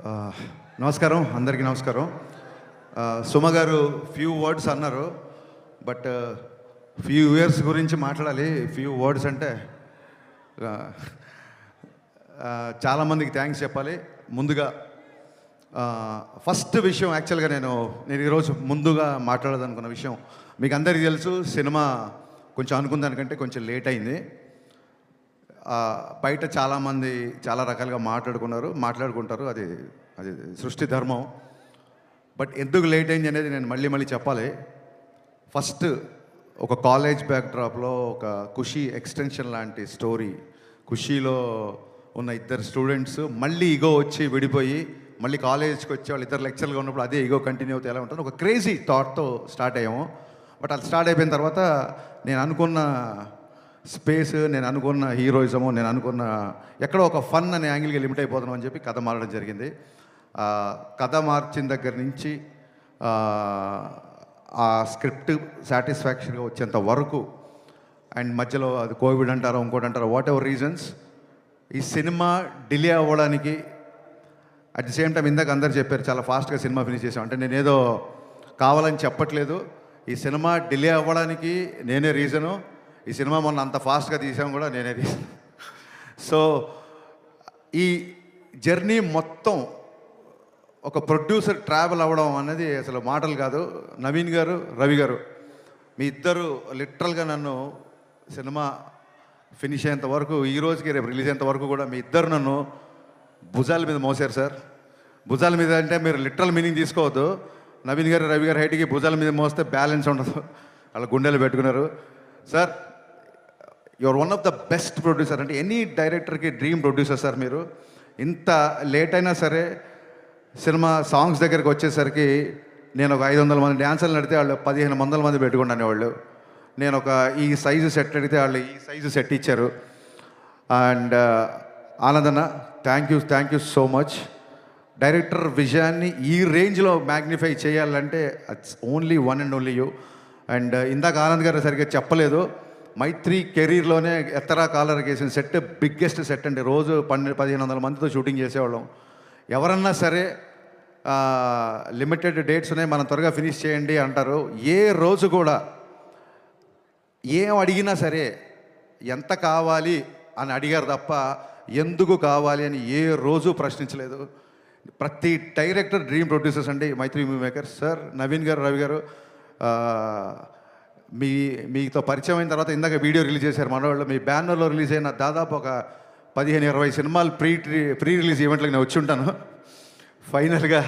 ఆ, నమస్కారం, అందరికీ నమస్కారం. సుమ గారు ఫ్యూ వర్డ్స్ అన్నారు, బట్ ఫ్యూ ఇయర్స్ గురించి మాట్లాడాలి. ఫ్యూ వర్డ్స్ అంటే ఆ, చాలామందికి థ్యాంక్స్ చెప్పాలి. ముందుగా ఫస్ట్ విషయం, యాక్చువల్గా నేను ఈరోజు ముందుగా మాట్లాడాలనుకున్న విషయం మీకు అందరికీ తెలుసు. సినిమా కొంచెం అనుకున్న దానికంటే కొంచెం లేట్ అయింది. బయట చాలామంది చాలా రకాలుగా మాట్లాడుకుంటారు, అది అది సృష్టి ధర్మం. బట్ ఎందుకు లేట్ అయింది అనేది నేను మళ్ళీ చెప్పాలి. ఫస్ట్ ఒక కాలేజ్ బ్యాక్డ్రాప్లో ఒక ఖుషీ ఎక్స్టెన్షన్ లాంటి స్టోరీ. ఖుషీలో ఉన్న ఇద్దరు స్టూడెంట్స్ మళ్ళీ ఈగో వచ్చి విడిపోయి మళ్ళీ కాలేజ్కి వచ్చి వాళ్ళు ఇద్దరు లెక్చర్గా ఉన్నప్పుడు అదే ఈగో కంటిన్యూ అవుతే ఎలా ఉంటుంది, ఒక క్రేజీ థాట్తో స్టార్ట్ అయ్యాము. బట్ అది స్టార్ట్ అయిపోయిన తర్వాత నేను అనుకున్న స్పేస్, నేను అనుకున్న హీరోయిజము, నేను అనుకున్న ఎక్కడో ఒక ఫన్ అనే యాంగిల్కి లిమిట్ అయిపోతున్నాం అని చెప్పి కథ మారడం జరిగింది. కథ మార్చిన దగ్గర నుంచి ఆ స్క్రిప్ట్ సాటిస్ఫాక్షన్గా వచ్చేంత వరకు, అండ్ మధ్యలో అది కోవిడ్ అంటారో ఇంకోటి అంటారో, వాట్ ఎవర్ రీజన్స్, ఈ సినిమా డిలే అవ్వడానికి అట్ ది సేమ్ టైం ఇందాక అందరు చెప్పారు చాలా ఫాస్ట్గా సినిమా ఫినిష్ చేసాం అంటే నేనేదో కావాలని చెప్పట్లేదు. ఈ సినిమా డిలే అవ్వడానికి నేనే రీజను. ఈ సినిమా మొన్న అంత ఫాస్ట్గా తీసాం కూడా నేనే రీజన్. సో ఈ జర్నీ మొత్తం ఒక ప్రొడ్యూసర్ ట్రావెల్ అవ్వడం అనేది అసలు మాటలు కాదు. నవీన్ గారు, రవి గారు, మీ ఇద్దరు లిటరల్గా నన్ను సినిమా ఫినిష్ అయ్యేంత వరకు, ఈ రోజుకి రేపు రిలీజ్ అయ్యేంత వరకు కూడా మీ ఇద్దరు నన్ను భుజాల మీద మోసారు సార్. భుజాల మీద అంటే మీరు లిటరల్ మీనింగ్ తీసుకోవద్దు. నవీన్ గారు, రవి గారు హైట్కి భుజాల మీద మోస్తే బ్యాలెన్స్ ఉండదు, వాళ్ళ గుండెలు పెట్టుకున్నారు. Sir, your one of the best producer. అంటే ఎనీ డైరెక్టర్కి డ్రీమ్ ప్రొడ్యూసర్ సార్ మీరు. ఇంత లేట్ అయినా సరే సినిమా సాంగ్స్ దగ్గరికి వచ్చేసరికి నేను ఒక 500 మంది డ్యాన్సర్లు నడితే వాళ్ళు 1500 మంది పెట్టుకున్నాను వాళ్ళు. నేను ఒక ఈ సైజు సెట్ అడిగితే వాళ్ళు ఈ సైజు సెట్ ఇచ్చారు. అండ్ ఆనందన్న, thank you so much. Director విజయాన్ని ఈ రేంజ్లో మ్యాగ్నిఫై చేయాలంటే it's only one and only you. And ఇందాక ఆనంద్ గారు సరిగ్గా చెప్పలేదు, మైత్రి కెరీర్లోనే ఎత్తరా కాలర్ వేసిన సెట్ బిగ్గెస్ట్ సెట్ అండి. రోజు 1500 మందితో షూటింగ్ చేసేవాళ్ళం. ఎవరన్నా సరే లిమిటెడ్ డేట్స్ ఉన్నాయి, మనం త్వరగా ఫినిష్ చేయండి అంటారు. ఏ రోజు కూడా ఏం అడిగినా సరే ఎంత కావాలి అని అడిగారు తప్ప ఎందుకు కావాలి అని ఏ రోజు ప్రశ్నించలేదు. ప్రతి డైరెక్టర్ డ్రీమ్ ప్రొడ్యూసర్స్ అండి మైత్రి మూవీ మేకర్స్. సార్, నవీన్ గారు, రవి గారు, మీతో పరిచయం అయిన తర్వాత ఇందాక వీడియో రిలీజ్ చేశారు మనవాళ్ళు. మీ బ్యానర్లో రిలీజ్ అయిన దాదాపు ఒక 15-20 సినిమాలు ప్రీ రిలీజ్ ఈవెంట్లకు నేను వచ్చి ఉంటాను. ఫైనల్గా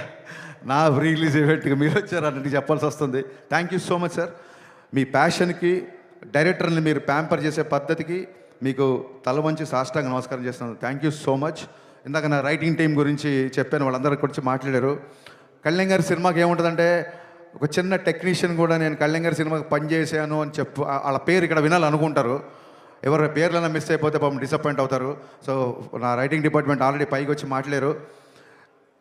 నా ప్రీ రిలీజ్ ఈవెంట్కి మీరు వచ్చారు అన్నట్టు చెప్పాల్సి వస్తుంది. Thank you so much sir. మీ ప్యాషన్కి, డైరెక్టర్ని మీరు ప్యాంపర్ చేసే పద్ధతికి మీకు తల వంచి సాష్టాంగ నమస్కారం చేస్తున్నాను. Thank you so much. ఇందాక నా రైటింగ్ టీం గురించి చెప్పాను, వాళ్ళందరి గురించి మాట్లాడారు. కళ్యాణ్ గారి సినిమాకి ఏముంటుందంటే, ఒక చిన్న టెక్నీషియన్ కూడా నేను కళ్యాణ్ గారి సినిమాకి పనిచేసాను అని వాళ్ళ పేరు ఇక్కడ వినాలనుకుంటారు. ఎవరి పేర్లైనా మిస్ అయిపోతే పాపం డిసప్పాయింట్ అవుతారు. సో నా రైటింగ్ డిపార్ట్మెంట్ ఆల్రెడీ పైకి వచ్చి మాట్లాడారు.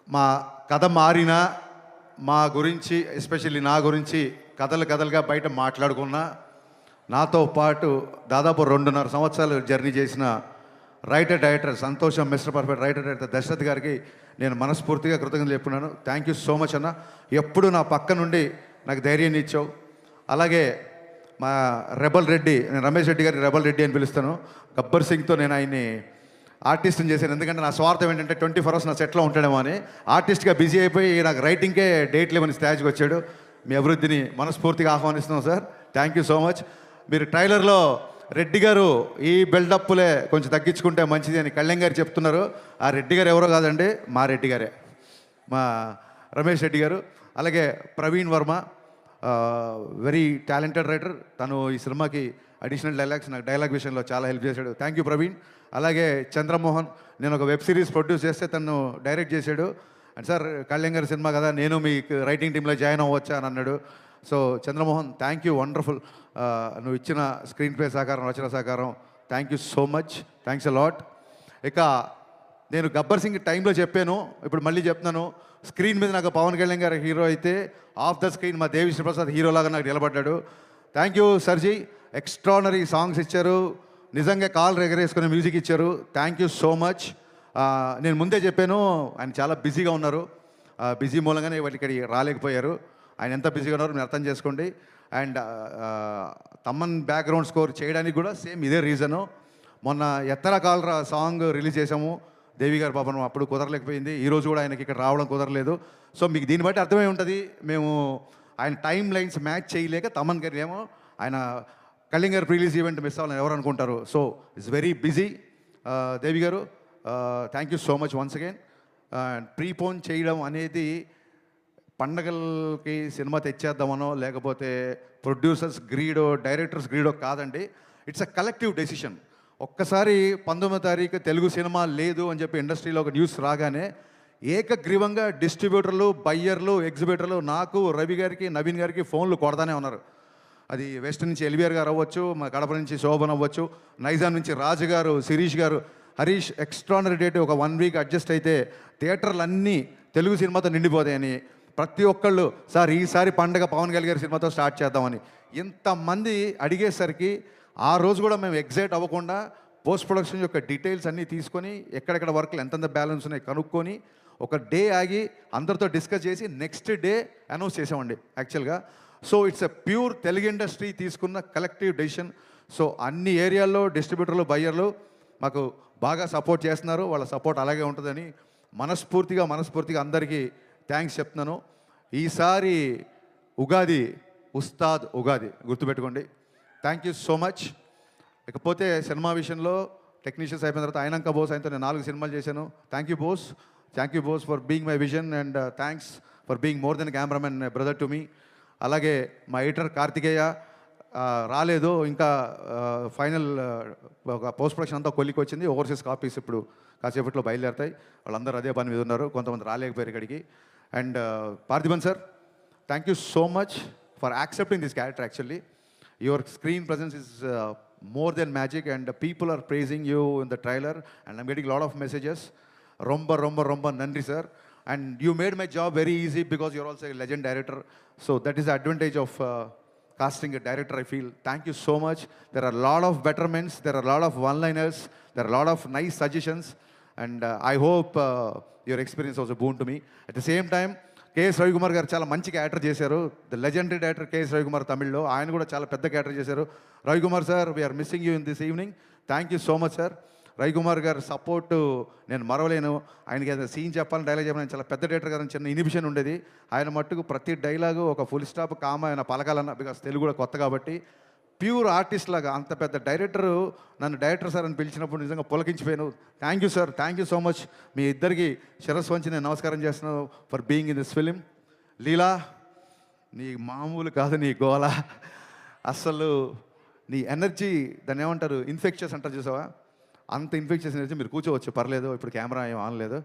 మా కథ మారినా మా గురించి, ఎస్పెషల్లీ నా గురించి కథలుగా బయట మాట్లాడుకున్నా, నాతో పాటు దాదాపు 2.5 సంవత్సరాలు జర్నీ చేసిన రైటర్ డైరెక్టర్ సంతోషం, mister perfect writer director Dashrath గారికి నేను మనస్ఫూర్తిగా కృతజ్ఞతలు చెప్పుకున్నాను. థ్యాంక్ యూ సో మచ్ అన్న. ఎప్పుడు నా పక్క నుండి నాకు ధైర్యాన్ని ఇచ్చావు. అలాగే మా రెబల్ రెడ్డి, నేను రమేష్ రెడ్డి గారి రెబల్ రెడ్డి అని పిలుస్తాను. గబ్బర్ సింగ్తో నేను ఆయన్ని ఆర్టిస్ట్ని చేశాను. ఎందుకంటే నా స్వార్థం ఏంటంటే 24 hours నా సెట్లో ఉంటాడేమో అని. ఆర్టిస్ట్గా బిజీ అయిపోయి నాకు రైటింగ్కే డేట్ లేవని స్టేజ్కి వచ్చాడు. మీ అభివృద్ధిని మనస్ఫూర్తిగా ఆహ్వానిస్తున్నాం sir. Thank you so much. మీరు ట్రైలర్లో రెడ్డి గారు ఈ బిల్డప్లే కొంచెం తగ్గించుకుంటే మంచిది అని కళ్యాణ్ గారు చెప్తున్నారు. ఆ రెడ్డి గారు ఎవరో కాదండి, మా రెడ్డి గారే, మా రమేష్ రెడ్డి గారు. అలాగే Praveen Varma, very talented writer. తను ఈ సినిమాకి అడిషనల్ డైలాగ్స్, నాకు డైలాగ్ విషయంలో చాలా హెల్ప్ చేశాడు. Thank you Praveen. అలాగే చంద్రమోహన్, నేను ఒక వెబ్ సిరీస్ ప్రొడ్యూస్ చేస్తే తను డైరెక్ట్ చేశాడు. అండ్ సార్, కళ్యాణ్ గారి సినిమా కదా, నేను మీ రైటింగ్ టీంలో జాయిన్ అవ్వచ్చా అని అన్నాడు. So Chandramohan, thank you, wonderful. నువ్వు ఇచ్చిన స్క్రీన్ ప్లే సహకారం, రచన సహకారం, thank you so much. Thanks a lot. ఇక నేను గబ్బర్ సింగ్ టైంలో చెప్పాను, ఇప్పుడు మళ్ళీ చెప్తున్నాను. స్క్రీన్ మీద నాకు పవన్ కళ్యాణ్ గారు హీరో అయితే, ఆఫ్ ద స్క్రీన్ మా దేవిశ్రీ ప్రసాద్ హీరోలాగా నాకు నిలబడ్డాడు. Thank you sir ji. Extraordinary songs ఇచ్చారు, నిజంగా కాల్ ఎగరేసుకునే మ్యూజిక్ ఇచ్చారు. Thank you so much. నేను ముందే చెప్పాను, ఆయన చాలా బిజీగా ఉన్నారు. బిజీ మూలంగానే వాళ్ళు ఇక్కడికి రాలేకపోయారు. ఆయన ఎంత బిజీగా ఉన్నారో మీరు అర్థం చేసుకోండి. అండ్ తమ్మన్ బ్యాక్గ్రౌండ్ స్కోర్ చేయడానికి కూడా సేమ్ ఇదే రీజను. మొన్న ఎత్తర కాలరా సాంగ్ రిలీజ్ చేసాము దేవి గారి పాపం, అప్పుడు కుదరలేకపోయింది. ఈరోజు కూడా ఆయనకి ఇక్కడ రావడం కుదరలేదు. సో మీకు దీన్ని బట్టి అర్థమై ఉంటుంది, మేము ఆయన టైం లైన్స్ మ్యాచ్ చేయలేక తమన్ గారు ఏమో ఆయన కళ్యాణ్ గారు రిలీజ్ ఈవెంట్ మిస్ అవ్వాలని ఎవరు అనుకుంటారు. So it's very busy. Devi garu thank you so much once again. Prepone చేయడం అనేది పండగలకి సినిమా తెచ్చేద్దామనో లేకపోతే ప్రొడ్యూసర్స్ గ్రీడో డైరెక్టర్స్ గ్రీడో కాదండి. It's a collective decision. ఒక్కసారి 19వ తారీఖు తెలుగు సినిమా లేదు అని చెప్పి ఇండస్ట్రీలో ఒక న్యూస్ రాగానే ఏకగ్రీవంగా డిస్ట్రిబ్యూటర్లు, బయ్యర్లు, ఎగ్జిబిటర్లు నాకు, రవి గారికి, నవీన్ గారికి ఫోన్లు కొడతానే ఉన్నారు. అది వెస్ట్ నుంచి ఎల్వీఆర్ గారు అవ్వచ్చు, మా కడప నుంచి శోభన్ అవ్వచ్చు, నైజాం నుంచి రాజు గారు, శిరీష్ గారు, హరీష్ ఎక్స్ట్రానరీ డేట్ ఒక 1 వీక్ అడ్జస్ట్ అయితే థియేటర్లు అన్నీ తెలుగు సినిమాతో నిండిపోతాయని ప్రతి ఒక్కళ్ళు సార్ ఈసారి పండగ పవన్ కళ్యాణ్ గారి సినిమాతో స్టార్ట్ చేద్దామని ఇంతమంది అడిగేసరికి ఆ రోజు కూడా మేము ఎగ్జైట్ అవ్వకుండా పోస్ట్ ప్రొడక్షన్ యొక్క డీటెయిల్స్ అన్నీ తీసుకొని ఎక్కడెక్కడ వర్క్లు ఎంతెంత బ్యాలెన్స్ ఉన్నాయి కనుక్కొని ఒక డే ఆగి అందరితో డిస్కస్ చేసి నెక్స్ట్ డే అనౌన్స్ చేసామండి యాక్చువల్గా. So it's a pure Telugu industry తీసుకున్న కలెక్టివ్ డెసిషన్. సో అన్ని ఏరియాల్లో డిస్ట్రిబ్యూటర్లు, బయ్యర్లు మాకు బాగా సపోర్ట్ చేస్తున్నారు. వాళ్ళ సపోర్ట్ అలాగే ఉంటుందని మనస్ఫూర్తిగా అందరికీ థ్యాంక్స్ చెప్తున్నాను. ఈసారి ఉగాది ఉస్తాద్ ఉగాది గుర్తుపెట్టుకోండి. Thank you so much. ఇకపోతే సినిమా విషయంలో టెక్నీషియన్స్ అయిపోయిన తర్వాత ఆయనంక బోస్ ఆయనతో నేను 4 సినిమాలు చేశాను. Thank you Bose for being my vision and thanks for being more than cameraman brother to me. అలాగే మా ఎడిటర్ కార్తికేయ రాలేదు ఇంకా, ఫైనల్ ఒక పోస్ట్ ప్రొడక్షన్ అంతా కొలికి వచ్చింది. ఓవర్సీస్ కాపీస్ ఇప్పుడు కాసేపట్లో బయలుదేరుతాయి. వాళ్ళందరూ అదే పని మీద ఉన్నారు, కొంతమంది రాలేకపోయారు ఇక్కడికి. And Parthiban sir, thank you so much for accepting this character. Actually your screen presence is more than magic and people are praising you in the trailer and I'm getting a lot of messages. Romba nandri sir, and you made my job very easy because you're also a legend director. So that is the advantage of casting a director, I feel. Thank you so much. There are a lot of betterments, there are a lot of one-liners, there are a lot of nice suggestions and I hope your experience was a boon to me. At the same time, KS Ravikumar garu చాలా మంచి character చేశారు. The legendary director KS Ravikumar తమిళ్లో, ఆయన కూడా చాలా పెద్ద character చేశారు. Ravikumar sir, we're missing you in this evening. Thank you so much sir. Ravikumar garu support నేను మరవలేను. ఆయనకి ఏదైనా సీన్ చెప్పాలని, డైలాగ్ చెప్పాలని చాలా పెద్ద డైరెక్టర్ గారు చిన్న ఇనిబిషన్ ఉండేది. ఆయన మట్టుకు ప్రతి డైలాగు ఒక ఫుల్ స్టాప్ కామ ఆయన పలకాలన్న, బికాస్ తెలుగు కూడా కొత్త కాబట్టి ప్యూర్ ఆర్టిస్ట్ లాగా అంత పెద్ద డైరెక్టరు నన్ను డైరెక్టర్ సార్ అని పిలిచినప్పుడు నిజంగా పులకించిపోయాను. Thank you sir, thank you so much. మీ ఇద్దరికి శిరస్సు వంచి నేను నమస్కారం చేస్తున్నాను for being in this film. Leela, నీ మామూలు కాదు నీ గోల, అస్సలు నీ ఎనర్జీ, దాన్ని ఏమంటారు, ఇన్ఫెక్షన్స్ అంటారు చూసావా, అంత ఇన్ఫెక్షన్స్ ఎనర్జీ. మీరు కూర్చోవచ్చు పర్లేదు, ఇప్పుడు కెమెరా ఏం ఆనలేదు.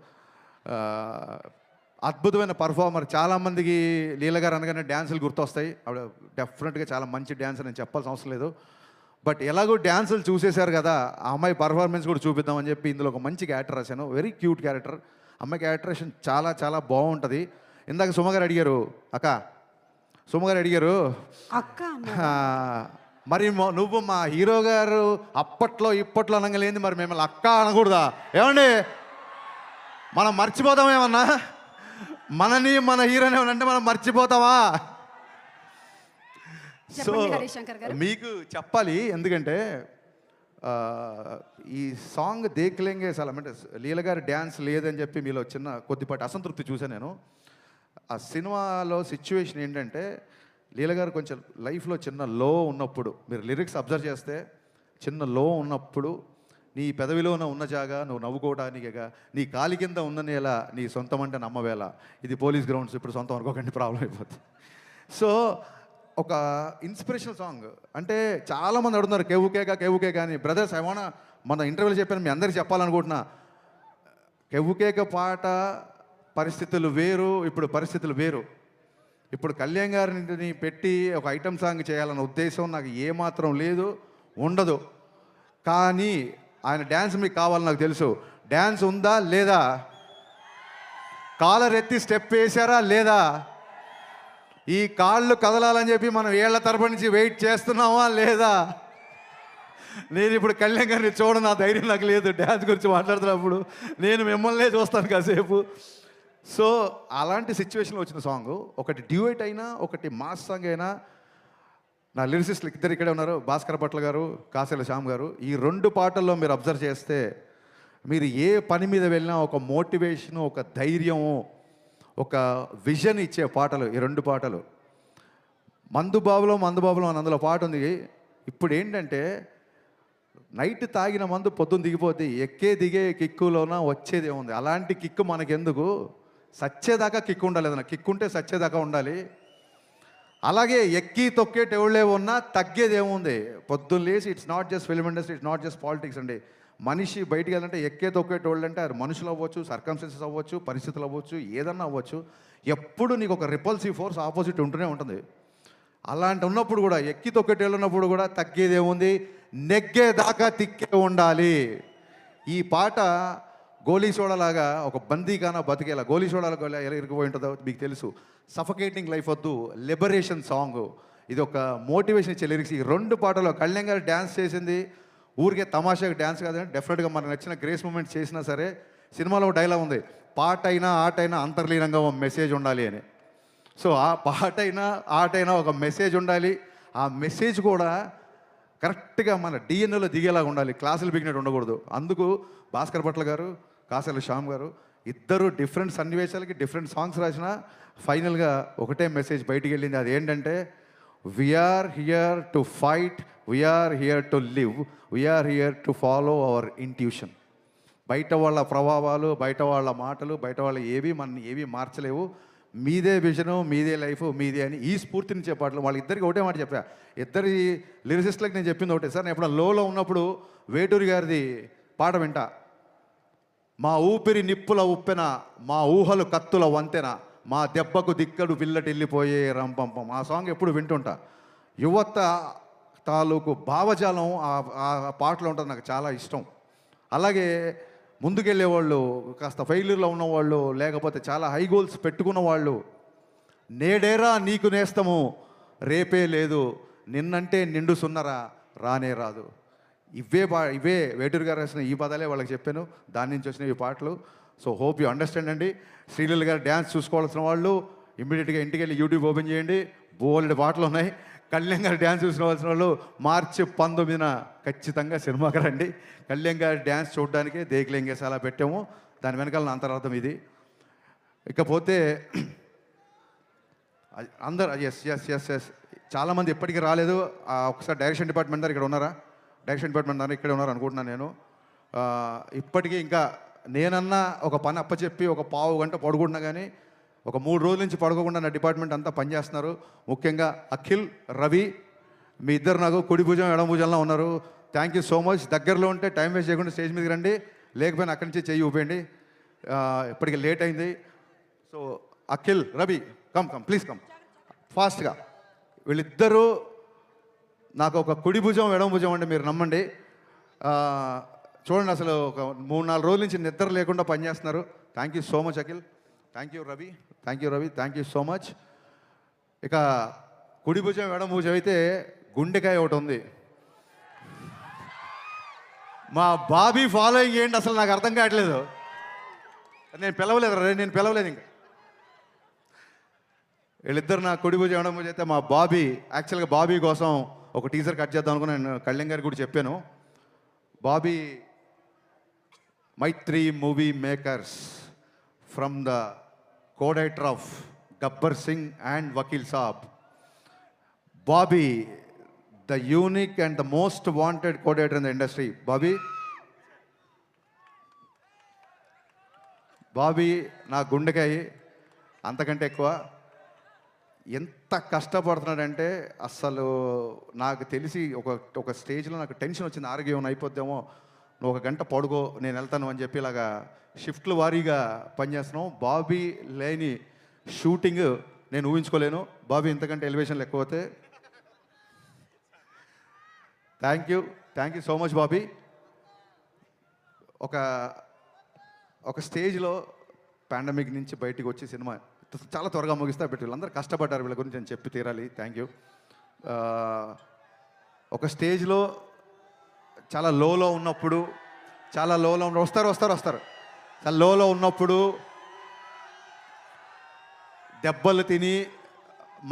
అద్భుతమైన పర్ఫార్మర్. చాలామందికి లీల గారు అనగానే డ్యాన్సులు గుర్తొస్తాయి. ఆవిడ డెఫినెట్గా చాలా మంచి డ్యాన్స్ నేను చెప్పాల్సిన అవసరం లేదు. బట్ ఎలాగో డ్యాన్సులు చూసేశారు కదా, ఆ అమ్మాయి పర్ఫార్మెన్స్ కూడా చూపిద్దామని చెప్పి ఇందులో ఒక మంచి క్యారెక్టర్ రాశాను. Very cute character. అమ్మాయి క్యారెక్టరేషన్ చాలా చాలా బాగుంటుంది. ఇందాక సుమగారు అడిగారు, సుమగారు అడిగారు అక్క మరి నువ్వు మా హీరో గారు అప్పట్లో ఇప్పట్లో అనగలేంది, మరి మిమ్మల్ని అక్క అనకూడదా? ఏమండి, మనం మర్చిపోతామేమన్నా? మనని మన హీరోని ఏమనంటే మనం మర్చిపోతావా? సో మీకు చెప్పాలి, ఎందుకంటే ఈ సాంగ్ దేఖ్లేంగే అసలు అంటే లీల గారి డ్యాన్స్ లేదని చెప్పి మీలో చిన్న కొద్దిపాటి అసంతృప్తి చూసాను నేను. ఆ సినిమాలో సిచ్యువేషన్ ఏంటంటే లీల గారు కొంచెం లైఫ్లో చిన్న లో ఉన్నప్పుడు, మీరు లిరిక్స్ అబ్జర్వ్ చేస్తే చిన్న లో ఉన్నప్పుడు, నీ పెదవిలోన ఉన్న జాగా నువ్వు నవ్వుకోవడానికిగా, నీ కాలి కింద ఉన్న నేల నీ సొంతం అంటే నమ్మవేళ. ఇది పోలీస్ గ్రౌండ్స్, ఇప్పుడు సొంతం అనుకోకండి, ప్రాబ్లం అయిపోతుంది. సో ఒక ఇన్స్పిరేషనల్ సాంగ్. అంటే చాలామంది అడుగుతున్నారు కేవుకేక అని. బ్రదర్స్, ఐ వాంట్, మన ఇంటర్వ్యూలో చెప్పాను, మీ అందరికీ చెప్పాలనుకుంటున్నా, కేవుకేక పాట పరిస్థితులు వేరు, ఇప్పుడు పరిస్థితులు వేరు. ఇప్పుడు కళ్యాణ్ గారిని పెట్టి ఒక ఐటమ్ సాంగ్ చేయాలన్న ఉద్దేశం నాకు ఏమాత్రం లేదు, ఉండదు. కానీ ఆయన డ్యాన్స్ మీకు కావాలని నాకు తెలుసు. డ్యాన్స్ ఉందా లేదా? కాలర్ ఎత్తి స్టెప్ వేశారా లేదా? ఈ కాళ్ళు కదలాలని చెప్పి మనం ఏళ్ల తరపు నుంచి వెయిట్ చేస్తున్నామా లేదా? నేను ఇప్పుడు కళ్యాణ్ గారిని చూడను, ఆ ధైర్యం నాకు లేదు. డ్యాన్స్ గురించి మాట్లాడుతున్నప్పుడు నేను మిమ్మల్నే చూస్తాను కాసేపు. సో అలాంటి సిచ్యువేషన్లో వచ్చిన సాంగ్, ఒకటి డ్యూయట్ అయినా ఒకటి మాస్ సాంగ్ అయినా, నా లిరిసిస్టులు ఇద్దరు ఇక్కడే ఉన్నారు, భాస్కర్ భట్ల గారు, కాసేల శ్యామ్ గారు. ఈ 2 పాటల్లో మీరు అబ్జర్వ్ చేస్తే మీరు ఏ పని మీద వెళ్ళినా ఒక మోటివేషను, ఒక ధైర్యము, ఒక విజన్ ఇచ్చే పాటలు ఈ 2 పాటలు. మందుబాబులో అని అందులో పాట ఉంది. ఇప్పుడు ఏంటంటే నైట్ తాగిన మందు పొద్దున్న దిగిపోతే ఎక్కే దిగే కిక్కులోన వచ్చేది ఏముంది. అలాంటి కిక్కు మనకెందుకు, సచ్చేదాకా కిక్కు ఉండాలి. ఏదైనా కిక్కు ఉంటే సచ్చేదాకా ఉండాలి. అలాగే ఎక్కి తొక్కేటెవళ్ళే ఉన్నా తగ్గేది ఏముంది. పొద్దున్న లేచి it's not just film industry, it's not just politics అండి. మనిషి బయటికి వెళ్ళాలంటే ఎక్కే తొక్కేటోళ్ళు అంటే అది మనుషులు అవ్వచ్చు, సర్కమ్స్టెన్సెస్ అవ్వచ్చు, పరిస్థితులు అవ్వచ్చు, ఏదన్నా అవ్వచ్చు. ఎప్పుడు నీకు ఒక రిపల్సివ్ ఫోర్స్ ఆపోజిట్ ఉంటూనే ఉంటుంది. అలాంటి ఉన్నప్పుడు కూడా ఎక్కి తొక్కేటోళ్ళు ఉన్నప్పుడు కూడా తగ్గేది ఏముంది, నెగ్గేదాకా తిక్కే ఉండాలి. ఈ పాట గోలీ సోడాలాగా ఒక బందీగానా బతికేలా, గోలీ సోడాలో ఎలా ఇరిగిపోయి ఉంటుందో మీకు తెలుసు. సఫకేటింగ్ లైఫ్ వద్దు, లిబరేషన్ సాంగ్. ఇది ఒక మోటివేషన్ ఇచ్చే లిరిక్స్. ఈ 2 పాటలో కళ్యాణ్ గారు డ్యాన్స్ చేసింది ఊరికే తమాషాగా డ్యాన్స్ కాదండి, డెఫినెట్గా మనకు నచ్చిన గ్రేస్ మూమెంట్ చేసినా సరే. సినిమాలో డైలాగ్ ఉంది, పాట అయినా ఆట అయినా అంతర్లీనంగా ఒక మెసేజ్ ఉండాలి అని. సో ఆ పాట అయినా ఆట అయినా ఒక మెసేజ్ ఉండాలి. ఆ మెసేజ్ కూడా కరెక్ట్గా మన డిఎన్ఏలో దిగేలాగా ఉండాలి, క్లాసులు బిగినట్టు ఉండకూడదు. అందుకు భాస్కర్ భట్ల గారు, కాసేల శ్యామ్ గారు ఇద్దరు డిఫరెంట్ సన్నివేశాలకి డిఫరెంట్ సాంగ్స్ రాసిన ఫైనల్గా ఒకటే మెసేజ్ బయటికి వెళ్ళింది. అది ఏంటంటే, we're here to fight, we're here to live, we're here to follow our intuition. బయట వాళ్ళ ప్రభావాలు, బయట వాళ్ళ మాటలు, బయట వాళ్ళ ఏవి మార్చలేవు. మీదే విజను, మీదే లైఫ్, మీదే అని ఈ స్ఫూర్తిని చెప్పాట్లు. వాళ్ళిద్దరికి ఒకటే మాట చెప్పా. ఇద్దరి లిరిసిస్టులకు నేను చెప్పింది ఒకటే సార్. నేను ఎప్పుడు లోలో ఉన్నప్పుడు వేటూరి గారిది పాట వింటా. మా ఊపిరి నిప్పుల ఉప్పెన, మా ఊహలు కత్తుల వంతెన, మా దెబ్బకు దిక్కడు పిల్లటెళ్ళిపోయే రంపంపం. ఆ సాంగ్ ఎప్పుడు వింటుంటా. యువత తాలూకు భావజాలం ఆ పాటలో ఉంటుంది, నాకు చాలా ఇష్టం. అలాగే ముందుకెళ్ళేవాళ్ళు, కాస్త ఫెయిల్యూర్లో ఉన్నవాళ్ళు, లేకపోతే చాలా హై గోల్స్ పెట్టుకున్న వాళ్ళు, నేడేరా నీకు నేస్తము, రేపే లేదు, నిన్నంటే నిండు సున్నరా రానే రాదు. ఇవే వేటూరు గారు రాసిన ఈ పదాలే వాళ్ళకి చెప్పాను, దాని నుంచి వచ్చిన ఈ పాటలు. సో హోప్ యూ అండర్స్టాండ్ అండి. శ్రీలీల గారు డ్యాన్స్ చూసుకోవాల్సిన వాళ్ళు ఇమ్మీడియట్గా ఇంటికి వెళ్ళి యూట్యూబ్ ఓపెన్ చేయండి, బోల్డ్ పాటలు ఉన్నాయి. కళ్యాణ్ గారు డ్యాన్స్ చూసుకోవాల్సిన వాళ్ళు మార్చి 19న ఖచ్చితంగా సినిమాకి రండి. కళ్యాణ్ గారి డ్యాన్స్ చూడడానికి దేకులేంగేసి అలా పెట్టాము. దాని వెనకాల అంతరార్థం ఇది. ఇకపోతే అందరు ఎస్ ఎస్ ఎస్ ఎస్ చాలామంది ఎప్పటికీ రాలేదు. ఒకసారి డైరెక్షన్ డిపార్ట్మెంట్ దారు ఇక్కడ ఉన్నారా? డైరెక్షన్ డిపార్ట్మెంట్ దారు ఇక్కడే ఉన్నారు అనుకుంటున్నాను నేను. ఇప్పటికీ ఇంకా నేనన్నా ఒక పని అప్పచెప్పి ఒక పావు గంట పడుకుంటున్నా కానీ ఒక 3 రోజుల నుంచి పడుకోకుండా నా డిపార్ట్మెంట్ అంతా పనిచేస్తున్నారు. ముఖ్యంగా అఖిల్, రవి, మీ ఇద్దరు నాకు కుడి భుజం ఎడమ భుజంలో ఉన్నారు. Thank you so much. దగ్గరలో ఉంటే టైం వేస్ట్ చేయకుండా స్టేజ్ మీదకి రండి, లేకపోయినా అక్కడి నుంచి చెయ్యి ఊపేయండి. ఇప్పటికి లేట్ అయింది. So Akhil, Ravi, come please come ఫాస్ట్గా. వీళ్ళిద్దరూ నాకు ఒక కుడి భుజం ఎడమ భుజం అంటే మీరు నమ్మండి. చూడండి, అసలు ఒక 3-4 రోజుల నుంచి నిద్ర లేకుండా పనిచేస్తున్నారు. Thank you so much Akhil. Thank you Ravi, thank you so much. ఇక కుడి భుజం ఎడమ భుజం అయితే గుండెకాయ ఒకటి ఉంది. మా బాబీ ఫాలోయింగ్ ఏంటి అసలు నాకు అర్థం కావట్లేదు. నేను పిలవలేదు ఇంకా. వీళ్ళిద్దరు నా కుడి భుజం ఎడమ భుజం అయితే మా బాబీ. యాక్చువల్గా బాబీ కోసం ఒక టీజర్ కట్ చేద్దాం అనుకుని నేను కళ్యాణ్ గారికి కూడా చెప్పాను. Bobby Mythri movie makers from the co-director of Gabbar Singh and Vakil Saab. Bobby, the unique and the most wanted co-director in the industry. Bobby నా గుండెకాయ అంతకంటే ఎక్కువ. ఎంత కష్టపడుతున్నాడంటే అసలు నాకు తెలిసి ఒక స్టేజ్లో నాకు టెన్షన్ వచ్చింది, ఆరోగ్యం అయిపోద్దేమో, నువ్వు 1 గంట పడుకో నేను వెళ్తాను అని చెప్పి ఇలాగా షిఫ్ట్లు వారీగా పనిచేస్తున్నాం. బాబీ లేని షూటింగ్ నేను ఊహించుకోలేను. బాబీ ఇంతకంటే ఎలివేషన్లు ఎక్కువతే. Thank you so much Bobby. ఒక స్టేజ్లో పాండమిక్ నుంచి బయటికి వచ్చి సినిమా చాలా త్వరగా ముగిస్తా పెట్టి వీళ్ళందరూ కష్టపడ్డారు, వీళ్ళ గురించి నేను చెప్పి తీరాలి. Thank you. ఒక స్టేజ్లో చాలా లోలో ఉన్నప్పుడు, చాలా లోలో ఉన్న వస్తారు చాలా లోలో ఉన్నప్పుడు దెబ్బలు తిని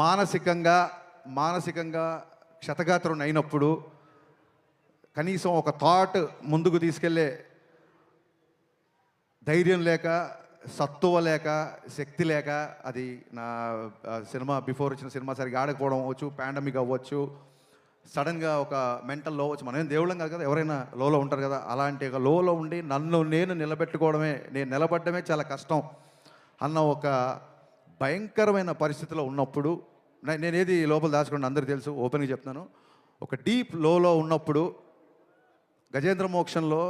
మానసికంగా క్షతగాత్రుని అయినప్పుడు కనీసం ఒక థాట్ ముందుకు తీసుకెళ్ళే ధైర్యం లేక, సత్తువ లేక, శక్తి లేక, అది నా సినిమా బిఫోర్ వచ్చిన సినిమా సరిగా ఆడకపోవడం అవ్వచ్చు, పాండమిక్ అవ్వచ్చు, సడన్గా ఒక మెంటల్ లో అవ్వచ్చు. మనమేం దేవుళ్ళం కాదు కదా, ఎవరైనా లోలో ఉంటారు కదా. అలాంటి ఒక లోలో ఉండి నన్ను నేను నేను నిలబడమే చాలా కష్టం అన్న ఒక భయంకరమైన పరిస్థితిలో ఉన్నప్పుడు, నేనేది లోపల దాచుకోండి అందరికీ తెలుసు, ఓపెన్గా చెప్తున్నాను. ఒక డీప్ లోలో ఉన్నప్పుడు గజేంద్ర మోక్షంలో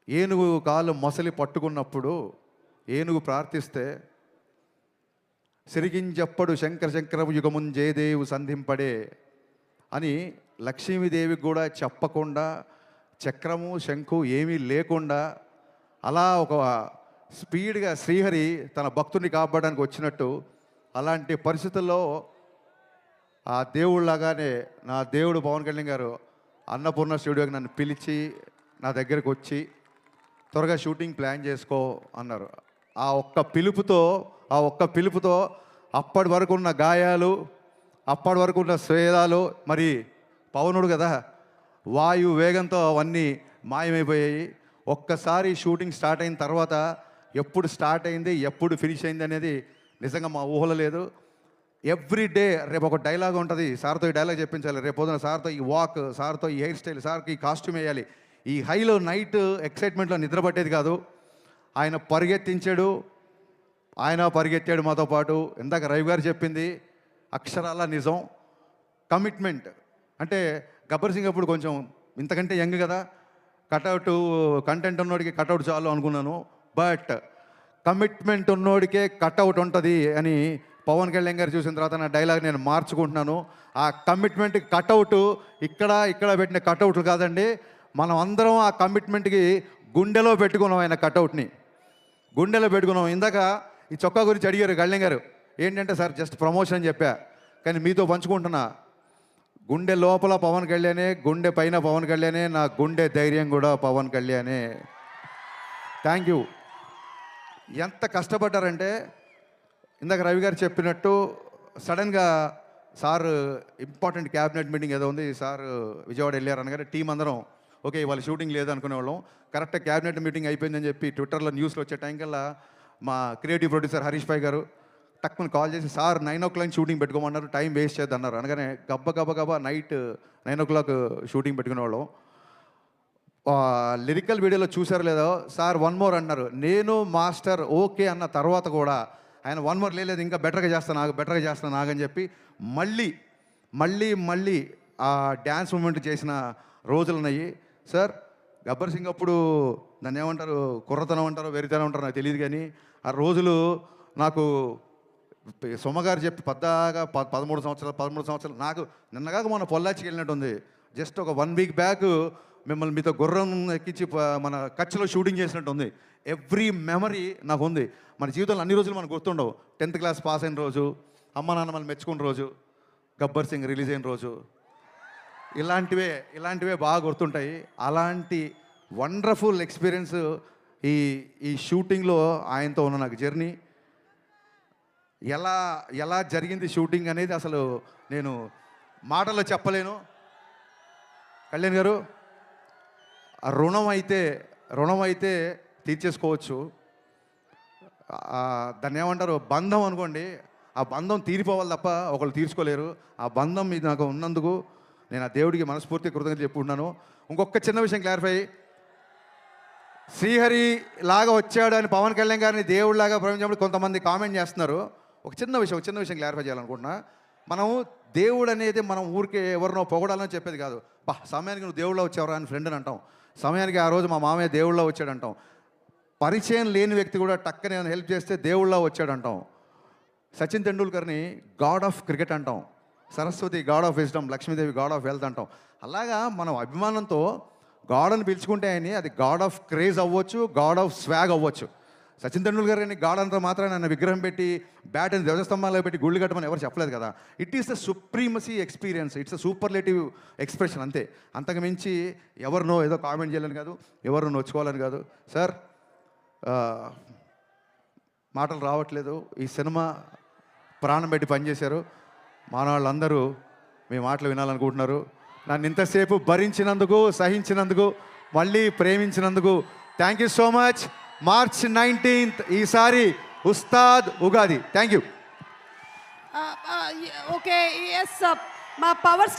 ఏనుగు కాలు మొసలి పట్టుకున్నప్పుడు ఏనుగు ప్రార్థిస్తే సిరిగింజప్పడు శంకరపు యుగమున్ జయదేవు సంధింపడే అని లక్ష్మీదేవికి కూడా చెప్పకుండా, చక్రము శంఖు ఏమీ లేకుండా అలా ఒక స్పీడ్గా శ్రీహరి తన భక్తుడిని కాపాడడానికి వచ్చినట్టు, అలాంటి పరిస్థితుల్లో ఆ దేవుళ్ళలాగానే నా దేవుడు పవన్ కళ్యాణ్ గారు అన్నపూర్ణ స్టూడియోకి నన్ను పిలిచి నా దగ్గరకు వచ్చి త్వరగా షూటింగ్ ప్లాన్ చేసుకో అన్నారు. ఆ ఒక్క పిలుపుతో అప్పటి వరకు ఉన్న గాయాలు, అప్పటి వరకు ఉన్న స్వేదాలు, మరి పవనుడు కదా, వాయు వేగంతో అవన్నీ మాయమైపోయాయి. ఒక్కసారి షూటింగ్ స్టార్ట్ అయిన తర్వాత ఎప్పుడు స్టార్ట్ అయింది, ఎప్పుడు ఫినిష్ అయింది అనేది నిజంగా మా ఊహలో లేదు. ఎవ్రీ డే రేపు ఒక డైలాగ్ ఉంటుంది, సార్తో ఈ డైలాగ్ చెప్పించాలి, రేపు పొద్దున సార్తో ఈ వాక్, సార్తో ఈ హెయిర్ స్టైల్, సార్కి ఈ కాస్ట్యూమ్ వేయాలి. ఈ హైలో నైట్ ఎక్సైట్మెంట్లో నిద్ర పట్టేది కాదు. ఆయన పరిగెత్తాడు మాతో పాటు. ఇందాక రవి గారు చెప్పింది అక్షరాల నిజం. కమిట్మెంట్ అంటే గబ్బర్ సింగ్ అప్పుడు కొంచెం ఇంతకంటే యంగ్ కదా, కటౌట్ కంటెంట్ ఉన్నోడికి కటౌట్ చాలు అనుకున్నాను. బట్ కమిట్మెంట్ ఉన్నోడికే కటౌట్ ఉంటుంది అని పవన్ కళ్యాణ్ గారు చూసిన తర్వాత నా డైలాగ్ నేను మార్చుకుంటున్నాను. ఆ కమిట్మెంట్ కటౌట్ ఇక్కడ పెట్టిన కటౌట్లు కాదండి, మనం అందరం ఆ కమిట్మెంట్కి గుండెలో పెట్టుకున్నాం. ఆయన కటౌట్ని గుండెలో పెట్టుకున్నాం. ఇందాక ఈ చొక్కా గురించి అడిగారు కళ్యాణ్ గారు, ఏంటంటే సార్ జస్ట్ ప్రమోషన్ అని చెప్పా, కానీ మీతో పంచుకుంటున్నా. గుండె లోపల పవన్ కళ్యాణే, గుండె పైన పవన్ కళ్యాణే, నా గుండె ధైర్యం కూడా పవన్ కళ్యాణే. Thank you. ఎంత కష్టపడ్డారంటే ఇందాక రవి గారు చెప్పినట్టు సడన్గా సార్ ఇంపార్టెంట్ క్యాబినెట్ మీటింగ్ ఏదో ఉంది, సార్ విజయవాడ వెళ్ళారు అనగానే టీం అందరం ఓకే ఇవాళ షూటింగ్ లేదు అనుకునేవాళ్ళం. కరెక్ట్గా క్యాబినెట్ మీటింగ్ అయిపోయిందని చెప్పి ట్విట్టర్లో న్యూస్లో వచ్చే టైం కల్లా మా క్రియేటివ్ ప్రొడ్యూసర్ హరీష్ భాయ్ గారు టక్కుని కాల్ చేసి, సార్ 9 o'clock షూటింగ్ పెట్టుకోమన్నారు, టైం వేస్ట్ చేద్దాం అన్నారు. అనగానే గబ్బ నైట్ 9 o'clock షూటింగ్ పెట్టుకునేవాళ్ళం. లిరికల్ వీడియోలో చూసారు లేదో, సార్ 1 more అన్నారు. నేను మాస్టర్ ఓకే అన్న తర్వాత కూడా ఆయన 1 more లేదు, ఇంకా బెటర్గా చేస్తాను ఆగని చెప్పి మళ్ళీ ఆ డ్యాన్స్ మూమెంట్ చేసిన రోజులు ఉన్నాయి. సార్ గబ్బర్ సింగ్ అప్పుడు నన్ను ఏమంటారు, కుర్రతనం అంటారో వెరితనం అంటారో నాకు తెలియదు, కానీ ఆ రోజులు నాకు సొమ్మగారు చెప్పి పద్దాగా 13 సంవత్సరాలు నాకు నిన్నగాక మన పొల్లాచికి వెళ్ళినట్టుంది. జస్ట్ ఒక 1 week బ్యాక్ మిమ్మల్ని మీతో గుర్రం ఎక్కించి మన కచ్లో షూటింగ్ చేసినట్టు ఉంది. ఎవ్రీ మెమరీ నాకు ఉంది. మన జీవితంలో అన్ని రోజులు మనకు గుర్తుండవు. 10th class పాస్ అయిన రోజు, అమ్మ నాన్న మనం మెచ్చుకున్న రోజు, గబ్బర్ సింగ్ రిలీజ్ అయిన రోజు, ఇలాంటివే బాగా గుర్తుంటాయి. అలాంటి వండర్ఫుల్ ఎక్స్పీరియన్స్ ఈ షూటింగ్లో ఆయనతో ఉన్న నాకు జర్నీ. ఎలా జరిగింది షూటింగ్ అనేది అసలు నేను మాటల్లో చెప్పలేను. కళ్యాణ్ గారు, ఆ రుణం అయితే తీర్చేసుకోవచ్చు. దాన్ని ఏమంటారు, బంధం అనుకోండి. ఆ బంధం తీరిపోవాలి తప్ప ఒకళ్ళు తీర్చుకోలేరు. ఆ బంధం మీద నాకు ఉన్నందుకు నేను ఆ దేవుడికి మనస్ఫూర్తి కృతజ్ఞతలు చెప్పుకుంటున్నాను. ఇంకొక చిన్న విషయం క్లారిఫై, శ్రీహరి లాగా వచ్చాడు అని పవన్ కళ్యాణ్ గారిని దేవుడిలాగా ప్రపంచంలో కొంతమంది కామెంట్ చేస్తున్నారు. ఒక చిన్న విషయం క్లారిఫై చేయాలనుకుంటున్నా. మనం దేవుడు అనేది మనం ఊరికే ఎవరినో పొగడాలని చెప్పేది కాదు. సమయానికి నువ్వు దేవుళ్ళ వచ్చావరా అని ఫ్రెండ్ అని అంటాం. సమయానికి ఆ రోజు మా మామయ్య దేవుళ్ళ వచ్చాడు అంటాం. పరిచయం లేని వ్యక్తి కూడా టక్కని హెల్ప్ చేస్తే దేవుళ్ళ వచ్చాడు అంటాం. సచిన్ తెండూల్కర్ని గాడ్ ఆఫ్ క్రికెట్ అంటాం. Saraswati God of wisdom, Lakshmidevi God of wealth అంటాం. అలాగా మనం అభిమానంతో గాడ్ అని పిలుచుకుంటే ఆయన అది గాడ్ ఆఫ్ క్రేజ్ అవ్వచ్చు, గాడ్ ఆఫ్ స్వాగ్ అవ్వచ్చు. సచిన్ తెండూల్కర్ గారిని గాడ్ అంతా మాత్రం ఆయన విగ్రహం పెట్టి బ్యాట్ అని ధ్వజస్తంభాల్లో పెట్టి గుళ్ళు కట్టమని ఎవరు చెప్పలేదు కదా. It is the supremacy experience, it's a superlative expression అంతే. అంతకు మించి ఎవరినో ఏదో కామెంట్ చేయాలని కాదు, ఎవరు నొచ్చుకోవాలని కాదు. సార్ మాటలు రావట్లేదు. ఈ సినిమా ప్రాణం పెట్టి పనిచేశారు. మానవాళ్ళందరూ మీ మాటలు వినాలనుకుంటున్నారు. నన్ను ఇంతసేపు భరించినందుకు, సహించినందుకు, మళ్ళీ ప్రేమించినందుకు thank you so much. March 19th ఈసారి Ustaad Ugadi. Thank you. Okay, yes, మా పవర్ స్టార్